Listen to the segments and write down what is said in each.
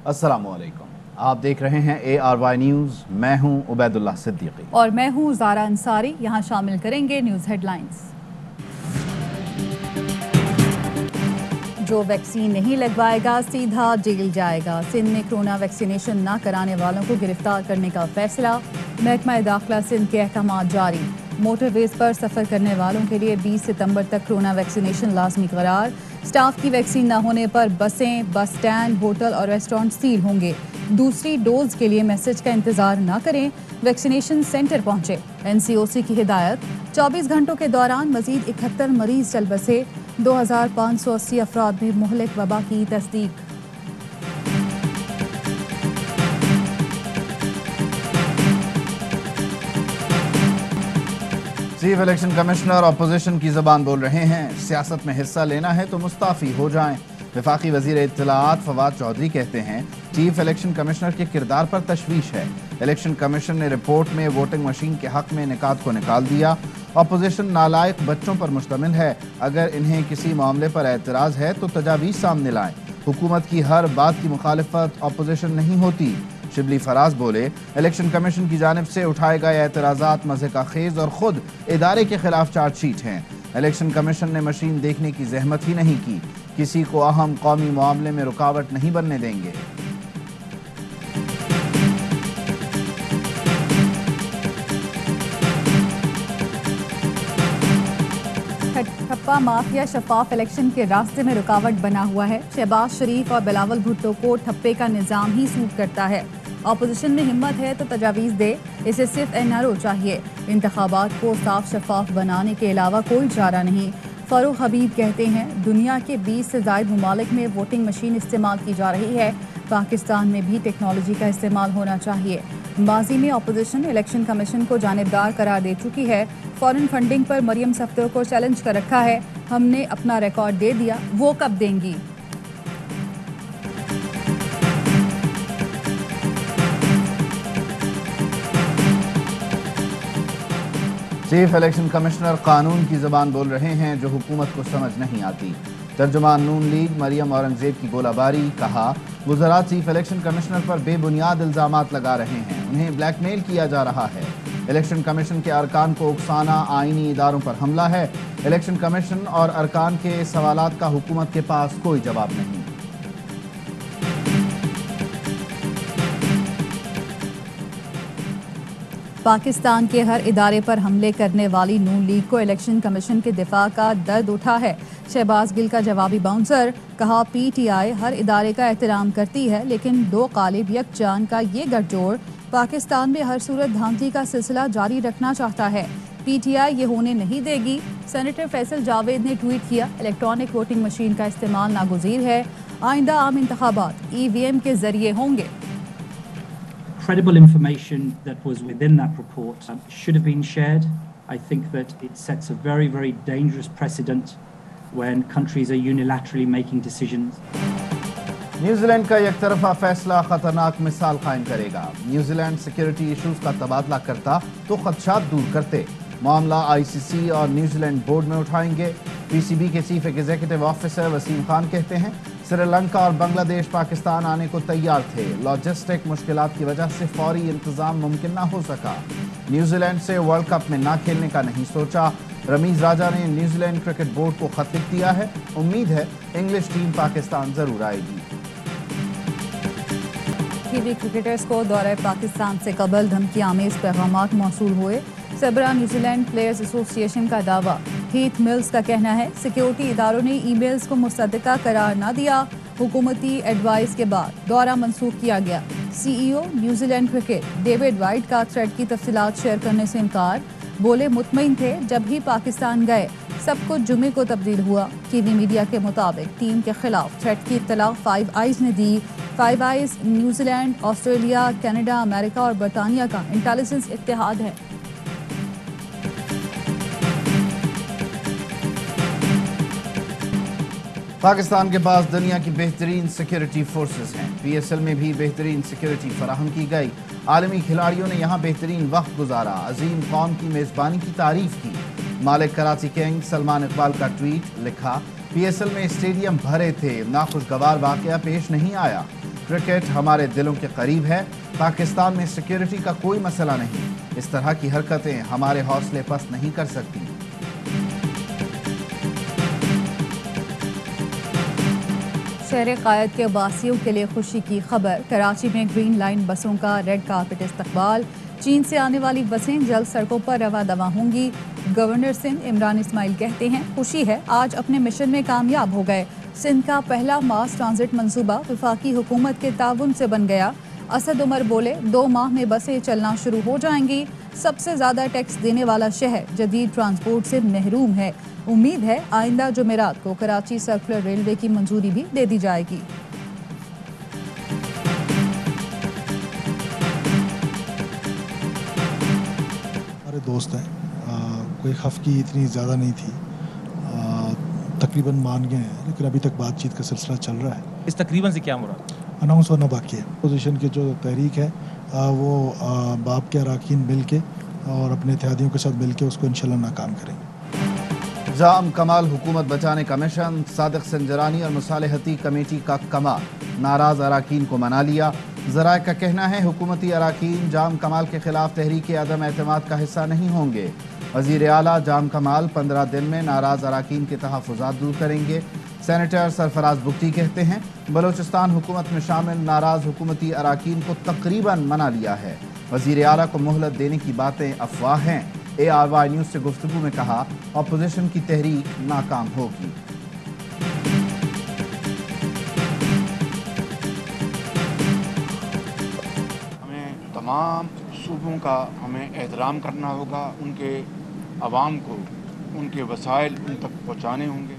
अस्सलामुअलैकुम, आप देख रहे हैं ARY न्यूज़। मैं हूं उबैदुल्लाह सिद्दीकी और मैं हूं ज़ारा अंसारी। यहाँ शामिल करेंगे न्यूज़ हेडलाइंस। जो वैक्सीन नहीं लगवाएगा सीधा जेल जाएगा। सिंध में कोरोना वैक्सीनेशन न कराने वालों को गिरफ्तार करने का फैसला। महकमा दाखिला सिंध के अहकाम जारी। मोटरवेज पर सफ़र करने वालों के लिए 20 सितंबर तक कोरोना वैक्सीनेशन लाजमी करार। स्टाफ की वैक्सीन न होने पर बसें, बस स्टैंड, होटल और रेस्टोरेंट सील होंगे। दूसरी डोज के लिए मैसेज का इंतजार न करें, वैक्सीनेशन सेंटर पहुंचे। NCOC की हिदायत। 24 घंटों के दौरान मजीद 71 मरीज चल बसे। 2580 अफराद में मुहलिक वबा की तस्दीक। चीफ इलेक्शन कमिश्नर अपोजिशन की ज़बान बोल रहे हैं। सियासत में हिस्सा लेना है तो मुस्ताफ़ी हो जाएं। वफाकी वज़ीर इत्तलाआत फवाद चौधरी कहते हैं चीफ इलेक्शन कमिश्नर के किरदार पर तशवीश है। इलेक्शन कमीशन ने रिपोर्ट में वोटिंग मशीन के हक में निकात को निकाल दिया। अपोजिशन नालायक बच्चों पर मुश्तमिल है। अगर इन्हें किसी मामले पर एतराज़ है तो तजावीज़ सामने लाएं। हुकूमत की हर बात की मुखालिफत अपोजिशन नहीं होती। शिबली फराज बोले इलेक्शन कमीशन की जानिब से उठाए गए एतराज़ात मज़े का खेज और खुद इदारे के खिलाफ चार्जशीट हैं। इलेक्शन कमीशन ने मशीन देखने की जहमत ही नहीं की। किसी को अहम कौमी मामले में रुकावट नहीं बनने देंगे। ठप्पा माफिया शफाफ इलेक्शन के रास्ते में रुकावट बना हुआ है। शहबाज शरीफ और बिलावल भुट्टो को ठप्पे का निज़ाम ही सूट करता है। अपोजिशन में हिम्मत है तो तजावीज़ दे, इसे सिर्फ NRO चाहिए। इंतखाबात को साफ शफाफ बनाने के अलावा कोई चारा नहीं। फ़ारूक हबीब कहते हैं दुनिया के 20 से ज़ायद ममालिक में वोटिंग मशीन इस्तेमाल की जा रही है। पाकिस्तान में भी टेक्नोलॉजी का इस्तेमाल होना चाहिए। माजी में अपोजिशन इलेक्शन कमीशन को जानिबदार करार दे चुकी है। फॉरेन फंडिंग पर मरियम सफ्दर को चैलेंज कर रखा है। हमने अपना रिकॉर्ड दे दिया, वो कब देंगी। चीफ इलेक्शन कमिश्नर कानून की ज़बान बोल रहे हैं जो हुकूमत को समझ नहीं आती। तर्जुमान नून लीग मरियम औरंगजेब की गोलाबारी। कहा वज़रा चीफ इलेक्शन कमिश्नर पर बेबुनियाद इल्ज़ामात लगा रहे हैं, उन्हें ब्लैकमेल किया जा रहा है। इलेक्शन कमीशन के अरकान को उकसाना आईनी इदारों पर हमला है। इलेक्शन कमीशन और अरकान के सवालात का हुकूमत के पास कोई जवाब नहीं। पाकिस्तान के हर इदारे पर हमले करने वाली नून लीग को इलेक्शन कमीशन के दिफा का दर्द उठा है। शहबाज गिल का जवाबी बाउंसर। कहा PTI हर इदारे का एहतराम करती है लेकिन दो कालिब यकजान का ये गठजोड़ पाकिस्तान में हर सूरत धांधली का सिलसिला जारी रखना चाहता है। PTI ये होने नहीं देगी। सेनेटर फैसल जावेद ने ट्वीट किया इलेक्ट्रॉनिक वोटिंग मशीन का इस्तेमाल नागुज़ीर है। आइंदा आम इंतखाबात EVM के जरिए होंगे। Credible information that was within that report should have been shared. I think that it sets a very, very dangerous precedent when countries are unilaterally making decisions. New Zealand का एक तरफा फैसला खतरनाक मिसाल कायम करेगा। न्यूजीलैंड सिक्योरिटी इशूज का तबादला करता तो खदशात दूर करते। मामला ICC और न्यूजीलैंड बोर्ड में उठाएंगे। PCB के chief executive officer Waseem Khan कहते हैं श्रीलंका और बांग्लादेश पाकिस्तान आने को तैयार थे। लॉजिस्टिक मुश्किलात की वजह से फौरी इंतजाम मुमकिन ना हो सका। न्यूजीलैंड से वर्ल्ड कप में ना खेलने का नहीं सोचा। रमीज राजा ने न्यूजीलैंड क्रिकेट बोर्ड को खत लिख दिया है। उम्मीद है इंग्लिश टीम पाकिस्तान जरूर आएगी। टीवी क्रिकेटर्स को दौरे पाकिस्तान से कबल धमकी आमेज पैगामात मौसूल हुए। सबरा न्यूजीलैंड प्लेयर्स एसोसिएशन का दावा। हीथ मिल्स का कहना है सिक्योरिटी इदारों ने ईमेल्स को मुस्तदिका करार न दिया। हुकूमती एडवाइस के बाद दौरा मंसूख किया गया। CEO New Zealand cricket David white का थ्रेड की तफसीलात शेयर करने से इनकार। बोले मुतमईन थे जब ही पाकिस्तान गए, सब कुछ जुमे को तब्दील हुआ। कीवी मीडिया के मुताबिक टीम के खिलाफ थ्रेड की इत्तला फाइव आइज ने दी। Five Eyes New Zealand, Australia, Canada, America और बरतानिया का इंटेलिजेंस इत्तेहाद है। पाकिस्तान के पास दुनिया की बेहतरीन सिक्योरिटी फोर्सेस हैं। PSL में भी बेहतरीन सिक्योरिटी फराहम की गई। आलमी खिलाड़ियों ने यहाँ बेहतरीन वक्त गुजारा। अजीम कौम की मेज़बानी की तारीफ की। मालिक कराची किंग सलमान इकबाल का ट्वीट। लिखा PSL में स्टेडियम भरे थे, नाखुशगवार वाकया पेश नहीं आया। क्रिकेट हमारे दिलों के करीब है। पाकिस्तान में सिक्योरिटी का कोई मसला नहीं। इस तरह की हरकतें हमारे हौसले पस्त नहीं कर सकती। शहर कायद के वासियों के लिए खुशी की खबर। कराची में ग्रीन लाइन बसों का रेड कारपेट इस्तकबाल। चीन से आने वाली बसें जल्द सड़कों पर रवा दवा होंगी। गवर्नर सिंध इमरान इस्माइल कहते हैं खुशी है आज अपने मिशन में कामयाब हो गए। सिंध का पहला मास ट्रांजिट मंसूबा वफाकी हुकूमत के ताउन से बन गया। असद उमर बोले 2 माह में बसें चलना शुरू हो जाएंगी। सबसे ज़्यादा टैक्स देने वाला शहर जदीद ट्रांसपोर्ट से महरूम है। उम्मीद है आइंदा जुमेरात को कराची सर्कुलर रेलवे की मंजूरी भी दे दी जाएगी। हमारे दोस्त हैं, कोई खफ की इतनी ज़्यादा नहीं थी, तकरीबन मान गए हैं, लेकिन अभी तक बातचीत का सिलसिला चल रहा है। इस तकरीबन से क्या मुराद? अनाउंस होना बाकी है। अपोजिशन की जो तहरीक है वो बाप के अरकान मिल के और अपने इत्तेहादियों के साथ मिल के उसको इंशाल्लाह नाकाम करेंगे। जाम कमाल हुकूमत बचाने का मिशन। सादिक संजरानी और मुसालहती कमेटी का कमाल। नाराज अरकान को मना लिया। ज़राए का कहना है हुकूमती अरकान जाम कमाल के खिलाफ तहरीक अदम एतमाद का हिस्सा नहीं होंगे। वज़ीर आला जाम कमाल 15 दिन में नाराज अरकान के तहफ़्फ़ुज़ात दूर करेंगे। सेनेटर सरफराज बुगटी कहते हैं बलोचिस्तान हुकूमत में शामिल नाराज हुकूमती अरकान को तकरीबन मना लिया है। वज़ीर आला को मोहलत देने की बातें अफवाह हैं। ARY न्यूज़ से गुफ्तगू में कहा अपोजिशन की तहरीक नाकाम होगी। हमें तमाम सूबों का हमें एहतराम करना होगा। उनके अवाम को उनके वसाइल उन तक पहुँचाने होंगे।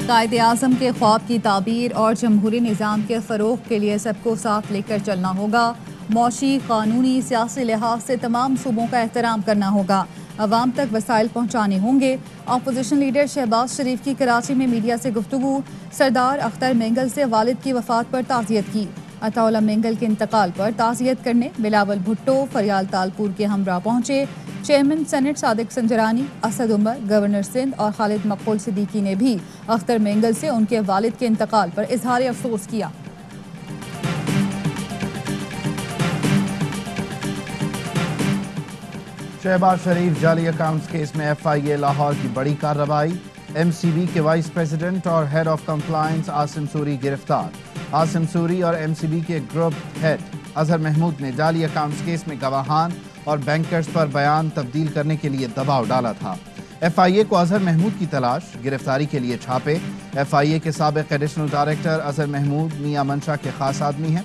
कायदे आज़म के ख्वाब की ताबीर और जमहूरी निज़ाम के फ़रोग़ के लिए सबको साथ लेकर चलना होगा। मौशी, कानूनी, सियासी लिहाज से तमाम सूबों का एहतराम करना होगा। अवाम तक वसाइल पहुँचाने होंगे। अपोजिशन लीडर शहबाज शरीफ की कराची में मीडिया से गुफ्तगू। सरदार अख्तर मेंगल से वालिद की वफ़ात पर ताज़ियत की। अताउल्लाह मेंगल के इंतकाल पर ताज़ियत करने बिलावल भुट्टो, फरियाल तालपुर के हमरा पहुँचे। Chairman senate Sadiq Sanjrani, Asad Umar, governor Sindh और खालिद मकबूल सिद्दीकी ने भी अख्तर मेंगल से उनके वालिद के इंतकाल पर इजहार अफसोस किया। शहबाज शरीफ जाली अकाउंट्स केस में FIA लाहौर की बड़ी कार्रवाई। MCB के वाइस प्रेसिडेंट और head of compliance Asim Suri गिरफ्तार। आसिम सूरी और MCB के ग्रुप हेड अजहर महमूद ने जाली अकाउंट्स केस में गवाहान और बैंकर्स पर बयान तब्दील करने के लिए दबाव डाला था। FIA को अजहर महमूद की तलाश, गिरफ्तारी के लिए छापे। FIA के साबिक एडिशनल डायरेक्टर अजहर महमूद मियां मंशा के खास आदमी हैं।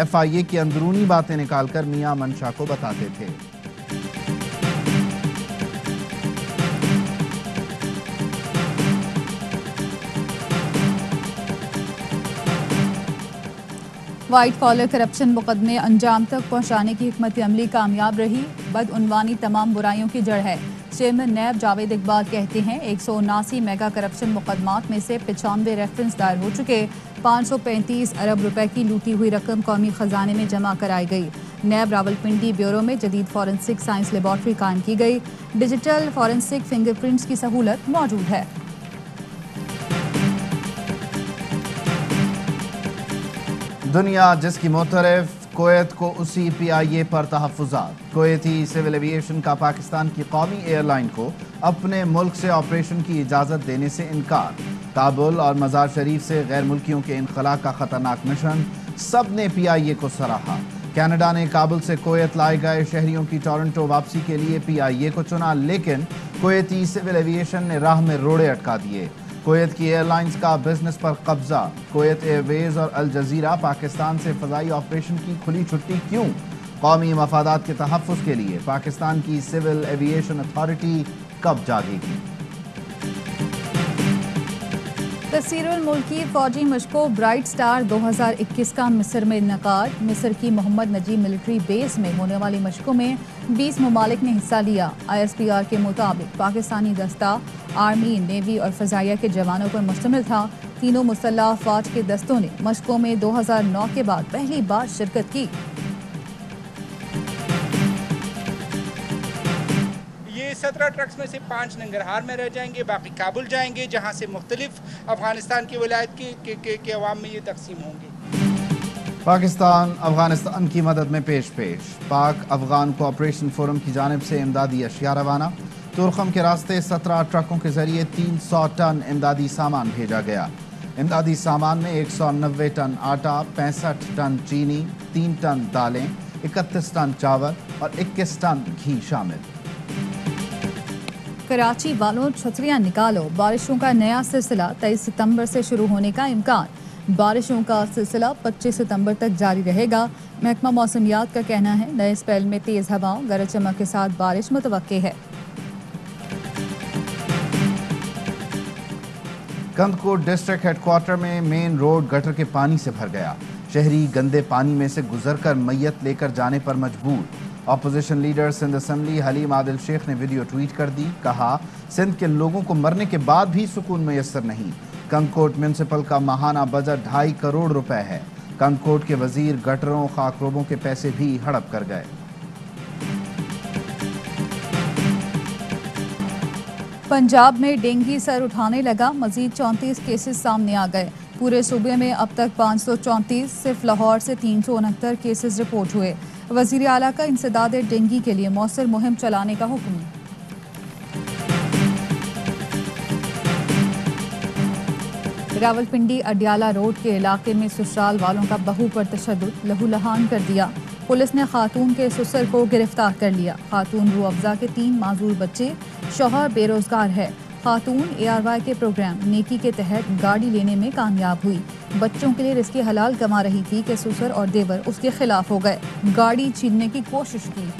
FIA की अंदरूनी बातें निकालकर मियां मंशा को बताते थे। वाइट कॉलर करप्शन मुकदमे अंजाम तक पहुंचाने की हिकमत अमली कामयाब रही। बदउनवानी तमाम बुराइयों की जड़ है। चेयरमैन नैब जावेद इकबाल कहते हैं 179 मेगा करप्शन मुकदमात में से 95 रेफरेंस दायर हो चुके। 535 अरब रुपए की लूटी हुई रकम कौमी खजाने में जमा कराई गई। नैब रावलपिंडी ब्यूरो में जदीद फॉरेंसिक साइंस लेबॉर्ट्री कायम की गई। डिजिटल फॉरेंसिक फिंगरप्रिंट्स की सहूलत मौजूद है। दुनिया जिसकी मोतरफ, कुवैत को उसी PIA पर तहफ़्फ़ुज़ात। कुवैती सिविल एविएशन का पाकिस्तान की कौमी एयरलाइन को अपने मुल्क से ऑपरेशन की इजाज़त देने से इनकार। काबुल और मज़ार शरीफ से गैर मुल्कियों के इनखला का ख़तरनाक मिशन, सब ने PIA को सराहा। कनाडा ने काबुल से कुवैत लाए गए शहरियों की टोरंटो वापसी के लिए PIA को चुना, लेकिन कुवैती सिविल एविएशन ने राह में रोड़े अटका दिए। कुवैत की एयरलाइंस का बिजनेस पर कब्जा। कुवैत एयरवेज और अल जजीरा पाकिस्तान से फ़ज़ाई ऑपरेशन की खुली छुट्टी क्यों? कौमी मफादात के तहफ़्फ़ुज़ के लिए पाकिस्तान की सिविल एविएशन अथॉरिटी कब जागेगी? तस्सीरुल मुल्की फ़ौजी मशकों ब्राइट स्टार 2021 का मिस्र में इनकाद। मिस्र की मोहम्मद नजीब मिलिट्री बेस में होने वाली मशकों में 20 ममालिक ने हिस्सा लिया। ISPR के मुताबिक पाकिस्तानी दस्ता आर्मी, नेवी और फ़ज़ाइया के जवानों पर मुश्तमिल था। तीनों मुसल्लह अफ़वाज के दस्तों ने मशकों में 2009 के बाद पहली बार शिरकत की। ये 17 ट्रक्स में से 5 नंगरहार में रह जाएंगे, बाकी काबुल जाएंगे, जहां से मुख्तलिफ अफगानिस्तान की विलायत के अवाम में ये तकसीम होंगे। पाकिस्तान अफगानिस्तान की मदद में पेश पाक अफगान कोऑपरेशन फोरम की जानिब से इमदादी अशिया रवाना। तुरखम के रास्ते 17 ट्रकों के जरिए 300 टन इमदादी सामान भेजा गया। इमदादी सामान में 190 टन आटा, 65 टन चीनी, 3 टन दालें, 31 टन चावल और 21 टन घी शामिल। कराची वालों छतरियां निकालो, बारिशों का नया सिलसिला 23 सितंबर से शुरू होने का इम्कान। बारिशों का सिलसिला 25 सितंबर तक जारी रहेगा। महकमा मौसमियात का कहना है नए स्पेल में तेज हवाओं, गरज चमक के साथ बारिश मुतवक्के है। कंदकोट डिस्ट्रिक्ट हेडक्वार्टर में मेन रोड गटर के पानी से भर गया। शहरी गंदे पानी में से गुजरकर मैयत लेकर जाने पर मजबूर। Opposition leader Sindh assembly Haleem Adil Sheikh ने वीडियो ट्वीट कर दी। कहा, सिंध के लोगों को मरने के बाद भी सुकून मैसर नहीं। कंदकोट म्यूनसिपल का माहाना बजट 2.5 करोड़ रुपए है। कंदकोट के वजीर गटरों खाकरोबों के पैसे भी हड़प कर गए। पंजाब में डेंगू सर उठाने लगा, मजीद 34 केसेस सामने आ गए। पूरे सूबे में अब तक 534, सिर्फ लाहौर से 369 केसेस रिपोर्ट हुए। वजीर आला का इंसदाद डेंगू के लिए मौसर मुहिम चलाने का हुक्म। रावलपिंडी अडियाला रोड के इलाके में ससुराल वालों का बहू पर तशद्दुद, लहूलुहान कर दिया। पुलिस ने खातून के ससुर को गिरफ्तार कर लिया। खातून रूह अफ़ज़ा के 3 माजूर बच्चे, शौहर बेरोजगार है। खातून ARY के प्रोग्राम नेकी के तहत गाड़ी लेने में कामयाब हुई। बच्चों के लिए रिज़्क़े हलाल कमा रही थी कि ससुर और देवर उसके खिलाफ हो गए, गाड़ी छीनने की कोशिश की।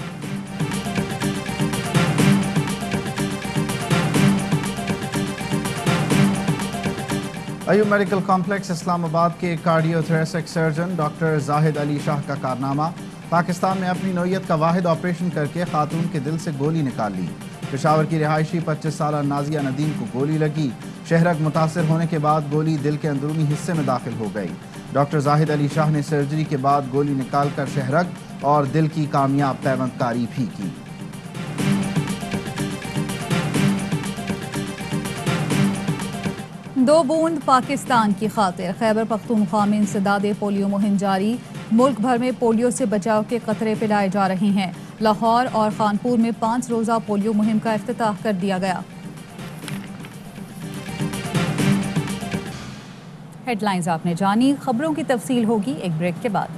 अयूब मेडिकल कॉम्प्लेक्स इस्लामाबाद के cardiothoracic surgeon doctor Zahid Ali Shah का कारनामा। पाकिस्तान में अपनी नौइयत का वाहिद ऑपरेशन करके खातून के दिल से गोली निकाल ली। पेशावर की रिहायशी 25 साल नाजिया नदीम को गोली लगी। शहरक मुतासिर होने के बाद गोली दिल के अंदरूनी हिस्से में दाखिल हो गई। डॉक्टर जाहिद अली शाह ने सर्जरी के बाद गोली निकालकर शहरक और दिल की कामयाब पैवंदकारी भी की। दो बूंद पाकिस्तान की खातिर, खैबर पख्तूनख्वा में इंसदाद पोलियो मुहिम जारी। मुल्क भर में पोलियो से बचाव के कतरे पिलाए जा रहे हैं। लाहौर और खानपुर में 5 रोज़ा पोलियो मुहिम का इफ्तिताह कर दिया गया। हेडलाइंस आपने जानी, खबरों की तफसील होगी एक ब्रेक के बाद।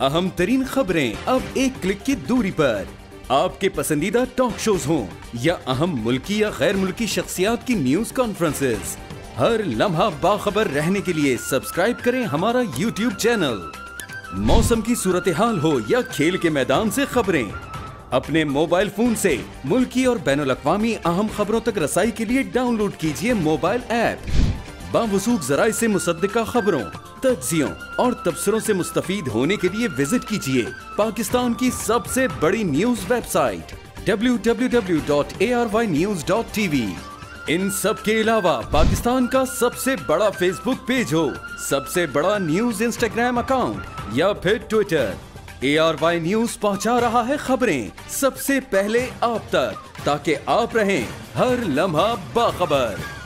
अहम तरीन खबरें अब एक क्लिक की दूरी पर। आपके पसंदीदा टॉक शोज हों या अहम मुल्की या गैर मुल्की शख्सियात की न्यूज कॉन्फ्रेंसेस, हर लम्हा बाखबर रहने के लिए सब्सक्राइब करें हमारा YouTube चैनल। मौसम की सूरत हाल हो या खेल के मैदान से खबरें, अपने मोबाइल फोन से मुल्की और बैनुल-अक़वामी अहम खबरों तक रसाई के लिए डाउनलोड कीजिए मोबाइल ऐप। बावसूख ज़राए से मुसद्दिका खबरों, तज्ज़ियों और तबसरों से मुस्तफ़ीद होने के लिए विजिट कीजिए पाकिस्तान की सबसे बड़ी न्यूज वेबसाइट www.arynews.tv। इन सब के अलावा पाकिस्तान का सबसे बड़ा फेसबुक पेज हो, सबसे बड़ा न्यूज इंस्टाग्राम अकाउंट या फिर ट्विटर, ARY न्यूज पहुंचा रहा है खबरें सबसे पहले आप तक, ताकि आप रहें हर लम्हा बाखबर।